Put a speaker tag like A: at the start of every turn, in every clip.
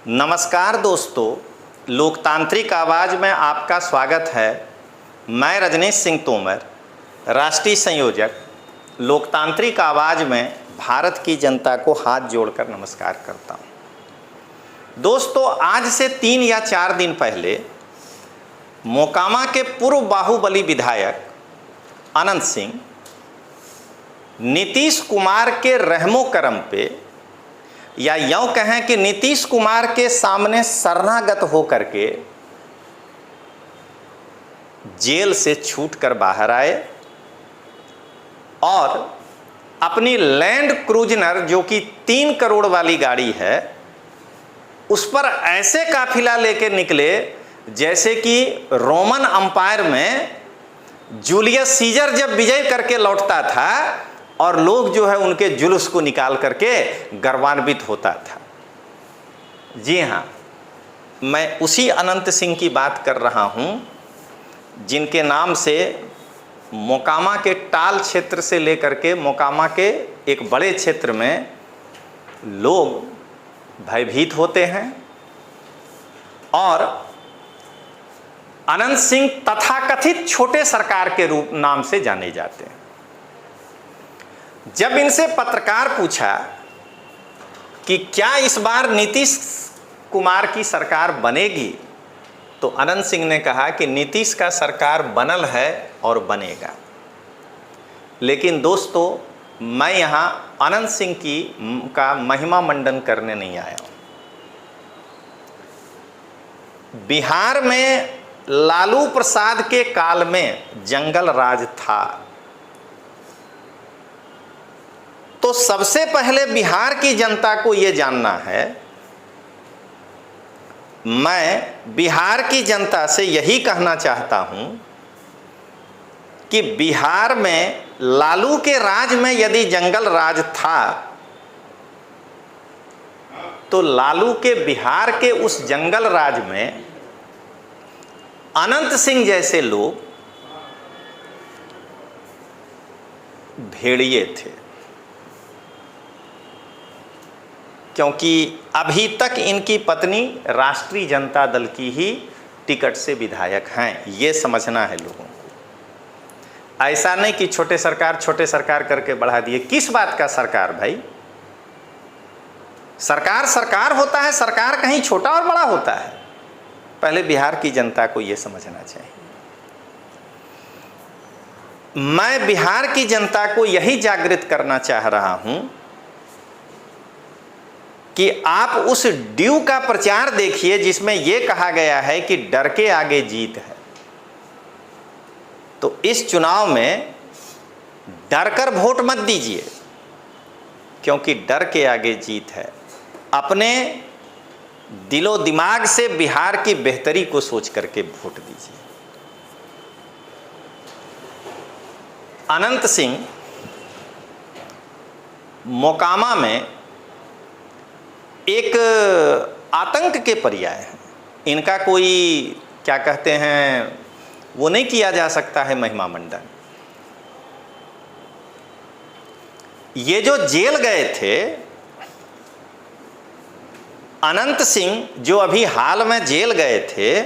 A: नमस्कार दोस्तों, लोकतांत्रिक आवाज़ में आपका स्वागत है। मैं रजनीश सिंह तोमर, राष्ट्रीय संयोजक, लोकतांत्रिक आवाज़ में भारत की जनता को हाथ जोड़कर नमस्कार करता हूं। दोस्तों, आज से 3 या 4 दिन पहले मोकामा के पूर्व बाहुबली विधायक अनंत सिंह नीतीश कुमार के रहमो करम पे, या यूँ कहें कि नीतीश कुमार के सामने शरणागत होकर के जेल से छूटकर बाहर आए और अपनी लैंड क्रूजर, जो कि 3 करोड़ वाली गाड़ी है, उस पर ऐसे काफिला लेकर निकले जैसे कि रोमन अंपायर में जूलियस सीजर जब विजय करके लौटता था और लोग जो है उनके जुलूस को निकाल करके गर्वान्वित होता था। जी हाँ, मैं उसी अनंत सिंह की बात कर रहा हूँ जिनके नाम से मोकामा के टाल क्षेत्र से लेकर के मोकामा के एक बड़े क्षेत्र में लोग भयभीत होते हैं और अनंत सिंह तथाकथित छोटे सरकार के रूप नाम से जाने जाते हैं। जब इनसे पत्रकार पूछा कि क्या इस बार नीतीश कुमार की सरकार बनेगी, तो अनंत सिंह ने कहा कि नीतीश का सरकार बनल है और बनेगा। लेकिन दोस्तों, मैं यहाँ अनंत सिंह का महिमा मंडन करने नहीं आया हूँ। बिहार में लालू प्रसाद के काल में जंगल राज था, तो सबसे पहले बिहार की जनता को यह जानना है, मैं बिहार की जनता से यही कहना चाहता हूं कि बिहार में लालू के राज में यदि जंगल राज था, तो लालू के बिहार के उस जंगल राज में अनंत सिंह जैसे लोग भेड़िए थे, क्योंकि अभी तक इनकी पत्नी राष्ट्रीय जनता दल की ही टिकट से विधायक हैं। ये समझना है लोगों को। ऐसा नहीं कि छोटे सरकार करके बढ़ा दिए। किस बात का सरकार भाई? सरकार सरकार होता है, सरकार कहीं छोटा और बड़ा होता है। पहले बिहार की जनता को ये समझना चाहिए। मैं बिहार की जनता को यही जागृत करना चाह रहा हूं कि आप उस ड्यू का प्रचार देखिए जिसमें यह कहा गया है कि डर के आगे जीत है। तो इस चुनाव में डर कर वोट मत दीजिए, क्योंकि डर के आगे जीत है। अपने दिलो दिमाग से बिहार की बेहतरी को सोच करके वोट दीजिए। अनंत सिंह मोकामा में एक आतंक के पर्याय हैं। इनका कोई क्या कहते हैं, वो नहीं किया जा सकता है महिमा मंडन। ये जो जेल गए थे अनंत सिंह, जो अभी हाल में जेल गए थे,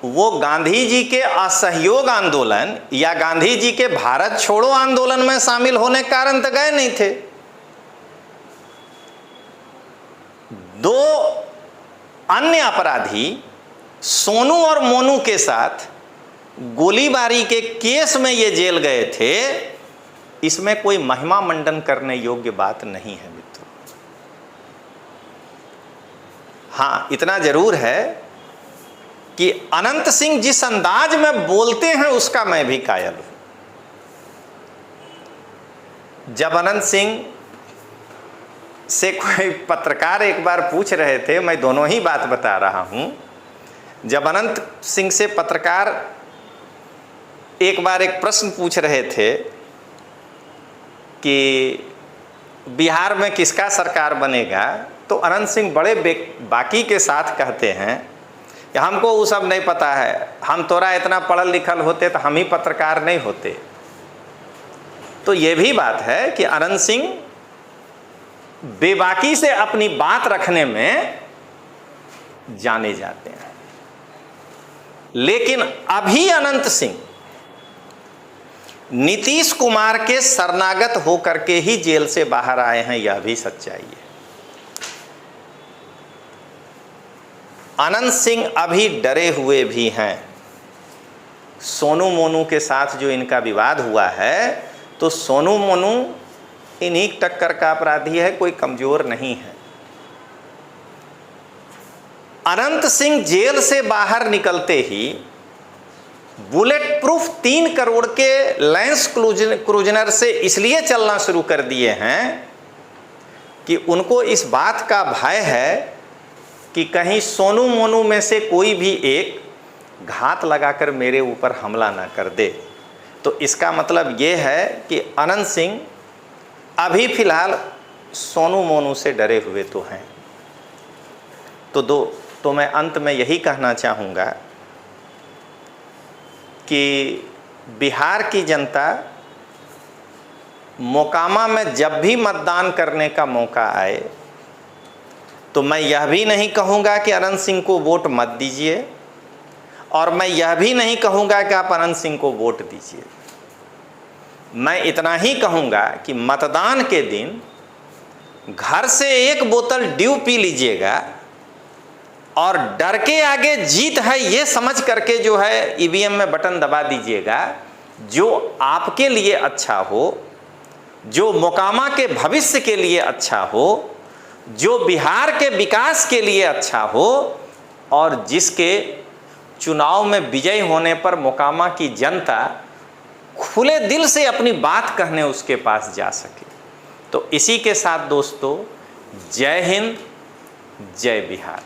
A: वो गांधी जी के असहयोग आंदोलन या गांधी जी के भारत छोड़ो आंदोलन में शामिल होने के कारण तो गए नहीं थे। 2 अन्य अपराधी सोनू और मोनू के साथ गोलीबारी के केस में ये जेल गए थे। इसमें कोई महिमा मंडन करने योग्य बात नहीं है मित्रों। हाँ, इतना जरूर है कि अनंत सिंह जिस अंदाज में बोलते हैं उसका मैं भी कायल हूं। जब अनंत सिंह से कोई पत्रकार एक बार पूछ रहे थे, मैं दोनों ही बात बता रहा हूं। जब अनंत सिंह से पत्रकार एक बार एक प्रश्न पूछ रहे थे कि बिहार में किसका सरकार बनेगा, तो अनंत सिंह बड़े बाकी के साथ कहते हैं कि हमको वो सब नहीं पता है, हम तोरा इतना पढ़ल लिखल होते तो हम ही पत्रकार नहीं होते। तो ये भी बात है कि अनंत सिंह बेबाकी से अपनी बात रखने में जाने जाते हैं। लेकिन अभी अनंत सिंह नीतीश कुमार के शरणागत होकर के ही जेल से बाहर आए हैं, यह भी सच्चाई है। अनंत सिंह अभी डरे हुए भी हैं। सोनू मोनू के साथ जो इनका विवाद हुआ है, तो सोनू मोनू इन्हीं टक्कर का अपराधी है, कोई कमजोर नहीं है। अनंत सिंह जेल से बाहर निकलते ही बुलेट प्रूफ 3 करोड़ के लैंस क्रूजनर से इसलिए चलना शुरू कर दिए हैं कि उनको इस बात का भय है कि कहीं सोनू मोनू में से कोई भी एक घात लगाकर मेरे ऊपर हमला ना कर दे। तो इसका मतलब ये है कि अनंत सिंह अभी फिलहाल सोनू मोनू से डरे हुए तो हैं। तो मैं अंत में यही कहना चाहूँगा कि बिहार की जनता मोकामा में जब भी मतदान करने का मौका आए, तो मैं यह भी नहीं कहूँगा कि अनंत सिंह को वोट मत दीजिए, और मैं यह भी नहीं कहूँगा कि आप अनंत सिंह को वोट दीजिए। मैं इतना ही कहूँगा कि मतदान के दिन घर से 1 बोतल ड्यू पी लीजिएगा, और डर के आगे जीत है ये समझ करके जो है ईवीएम में बटन दबा दीजिएगा। जो आपके लिए अच्छा हो, जो मोकामा के भविष्य के लिए अच्छा हो, जो बिहार के विकास के लिए अच्छा हो, और जिसके चुनाव में विजय होने पर मोकामा की जनता खुले दिल से अपनी बात कहने उसके पास जा सके। तो इसी के साथ दोस्तों, जय हिंद, जय बिहार।